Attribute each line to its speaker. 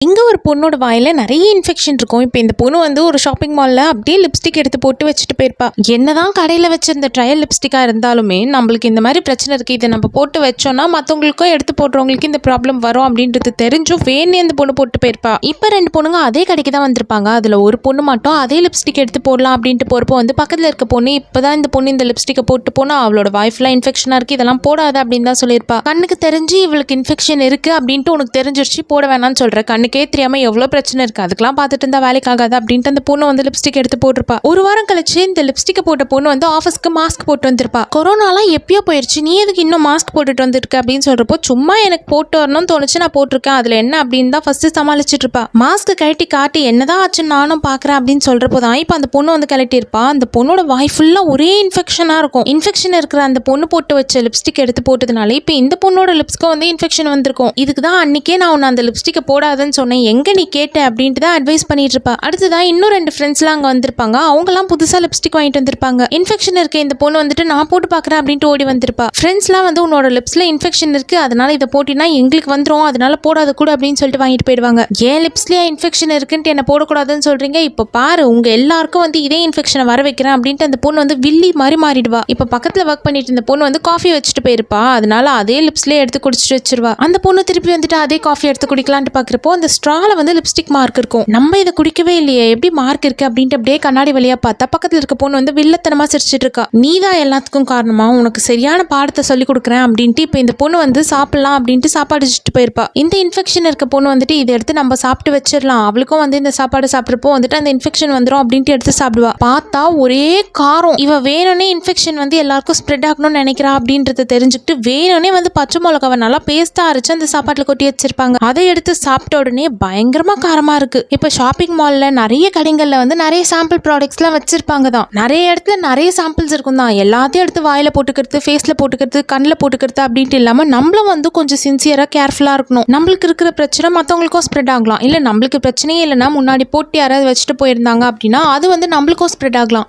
Speaker 1: இங்க ஒரு பொண்ணோட வாயில நிறைய இன்ஃபெக்ஷன் இருக்கும். இப்போ இந்த பொண்ணு வந்து ஒரு ஷாப்பிங் மால்ல அப்படியே லிப்ஸ்டிக் எடுத்து போட்டு வச்சுட்டு போயிருப்பா. என்னதான் கடையில வச்சிருந்த ட்ரையல் லிப்ஸ்டிக்கா இருந்தாலுமே நம்மளுக்கு இந்த மாதிரி பிரச்சனை இருக்கு, இதை நம்ம போட்டு வச்சோம்னா மற்றவங்களுக்கும் எடுத்து போடுறவங்களுக்கு இந்த ப்ராப்ளம் வரும் அப்படின்றது தெரிஞ்சும் வேணே இந்த பொண்ணு போட்டு போயிருப்பா. இப்போ ரெண்டு பொண்ணுங்க அதே கடைக்கு தான் வந்திருப்பாங்க. அதுல ஒரு பொண்ணு மட்டும் அதே லிப்ஸ்டிக் எடுத்து போடலாம் அப்படின்ட்டு போறப்போ வந்து பக்கத்துல இருக்க பொண்ணு இப்பதான் இந்த பொண்ணு இந்த லிப்ஸ்டிக்கை போட்டு போனா அவளோட வாய் ஃபுல்லா இன்ஃபெக்ஷனா இருக்கு, இதெல்லாம் போடாத அப்படின்னு தான் சொல்லியிருப்பா. கண்ணுக்கு தெரிஞ்சு இவளுக்கு இன்ஃபெக்ஷன் இருக்கு அப்படின்ட்டு உனக்கு தெரிஞ்சிருச்சு, போட வேணாம்னு சொல்ற. கண்ணுக்கே தெரியாம எவ்வளவு பிரச்சனை இருக்கு, அதுக்கெல்லாம் பார்த்துட்டு இருந்தா வேலைக்கு ஆகாது அப்படின்ட்டு அந்த பொண்ணு வந்து லிப்ஸ்டிக் எடுத்து போட்டிருப்பா. ஒரு வாரம் கழிச்சு இந்த லிப்ஸ்டிக்கை போட்ட பொண்ணு வந்து ஆஃபீஸ்க்கு மாஸ்க் போட்டு வந்திருப்பா. கொரோனாலாம் எப்பயோ போயிடுச்சு, நீ எதுக்கு இன்னும் மாஸ்க் போட்டுட்டு வந்திருக்க அப்படின்னு சொல்றப்போ சும்மா எனக்கு போட்டு வரணும்னு தோணுச்சு, நான் போட்டிருக்கேன், அதுல என்ன அப்படின்னு தான் ஃபர்ஸ்ட் சமாளிச்சுட்டு இருப்பா. மாஸ்க் கழட்டி காட்டி என்னதான் ஆச்சுன்னு நானும் பாக்குறேன் அப்படின்னு சொல்றப்போ தான் இப்போ அந்த பொண்ணு வந்து கழட்டி இருப்பா. அந்த பொண்ணோட வாய் ஃபுல்லா ஒரே இன்ஃபெக்ஷனா இருக்கும். இன்ஃபெக்ஷன் இருக்கிற அந்த பொண்ணு போட்டு வச்ச லிப்ஸ்டிக் எடுத்து போட்டதுனால இப்போ இந்த பொண்ணோட லிப்ஸ்க்கு வந்து இன்ஃபெக்ஷன் வந்திருக்கும். இதுக்கு தான் அன்னைக்கே நான் உன்னை அந்த லிப்ஸ்டிக்கை போடாதன்னு சொன்னேன், எங்க நீ கேட்ட அப்படின்ட்டு தான் அட்வைஸ் பண்ணிட்டு இருப்பா. அடுத்ததான் இன்னும் ரெண்டு ஃப்ரெண்ட்ஸ்லாம் அங்க வந்திருப்பாங்க. அவங்கலாம் புதுசா லிப்ஸ்டிக் வாங்கிட்டு வந்திருப்பாங்க. இன்ஃபெக்ஷன் இருக்க இந்த பொண்ணு வந்துட்டு நான் போட்டு பாக்குறேன் அப்படின்ட்டு ஓடி வந்திருப்பா. ஃப்ரெண்ட்ஸ்லாம் வந்து உன்னோட லிப்ஸ்ல இன்ஃபெக்ஷன் இருக்கு, அதனால இதை போட்டினா எங்களுக்கு வந்துரும், அதனால போடாத கூட அப்படின்னு சொல்லிட்டு வாங்கிட்டு போயிடுவாங்க. ஏன் லிப்ஸ்லயே இன்ஃபெக்ஷன் இருக்குன்ட்டு என்ன போடக்கூடாதுன்னு சொல்றீங்க, இப்ப பாரு உங்க எல்லாருக்கும் வந்து இதே இன்ஃபெக்ஷனை வர வைக்கிறேன் அப்படின்ட்டு அந்த பொண்ணு வந்து வில்லி மாதிரி மாறிடுவா. இப்ப பக்கத்துல ஒர்க் பண்ணிட்டு இருந்த பொண்ணு வந்து காஃபி வச்சுட்டு போயிருப்பா. அதனால அதே லிப்ஸ்லயே எடுத்து குடிச்சிட்டு வச்சிருவா. அந்த பொண்ணு திருப்பி வந்துட்டு அதே காஃபி எடுத்து குடிக்கலான்ட்டு பாக்குறப்போ அந்த ஸ்ட்ரால வந்து லிப்ஸ்டிக் மார்க் இருக்கும். நம்ம இதை குடிக்கவே இல்லையே, எப்படி மார்க் இருக்கு அப்படின்ட்டு அப்படியே கண்ணாடி வழியா பார்த்தா பக்கத்துல இருக்க பொண்ணு வந்து வில்லத்தனமா சிரிச்சிட்டு இருக்கா. நீதான் எல்லாத்துக்கும் காரணமா, உனக்கு சரியான பாடத்தை சொல்லி கொடுக்குறேன் அப்படின்ட்டு இப்ப இந்த பொண்ணு வந்து சாப்பிடலாம் அப்படின்ட்டு சாப்பாடு வச்சுட்டு போயிருப்பா. இந்த இன்ஃபெக்ஷன் இருக்க பொண்ணு வந்துட்டு இதை எடுத்து நம்ம சாப்பிட்டு வச்சிடலாம், அவளுக்கும் வந்து இந்த சாப்பாடு சாப்பிட்றப்போ வந்துட்டு அந்த இன்ஃபெக்ஷன் வந்துடும் அப்படின்ட்டு எடுத்து சாப்பிடுவா. பார்த்தா ஒரே காரம். இவ வேணும்னே இன்ஃபெக்ஷன் வந்து எல்லாருக்கும் ஸ்ப்ரெட் ஆகணும்னு நினைக்கிறா அப்படின்றத தெரிஞ்சுக்கிட்டு வேணும்னே வந்து பச்சை மிளகாவை நல்லா பேஸ்டா அரைச்சு அந்த சாப்பாட்டுல கொட்டி வச்சிருப்பாங்க. அதை எடுத்து சாப்பிட்ட உடனே பயங்கரமா காரமா இருக்கு. இப்ப ஷாப்பிங் மால்ல நிறைய கடைகள்ல வந்து நிறைய சாம்பிள் ப்ராடக்ட்ஸ்லாம் வச்சிருப்பாங்க தான். நிறைய இடத்துல நிறைய சாம்பிள்ஸ் இருக்கும் தான். எல்லாத்தையும் எடுத்து வாயில போட்டுக்கிறது, ஃபேஸ்ல போட்டுக்கிறது, கண்ணில் போட்டுக்கிறது அப்படின்ட்டு இல்லாம நம்மளும் வந்து கொஞ்சம் சின்சியரா கேர்ஃபுல்லா இருக்கணும். நம்மளுக்கு இருக்கிற பிரச்சனை மற்றவங்களுக்கும் ஸ்ப்ரெட் ஆகலாம். இல்ல நம்மளுக்கு பிரச்சனையே இல்லைன்னா முன்னாடி போட்டு யாராவது வச்சுட்டு போயிருந்தாங்க அப்படின்னா அது வந்து நம்மளுக்கும் ஸ்ப்ரெட் ஆகலாம்.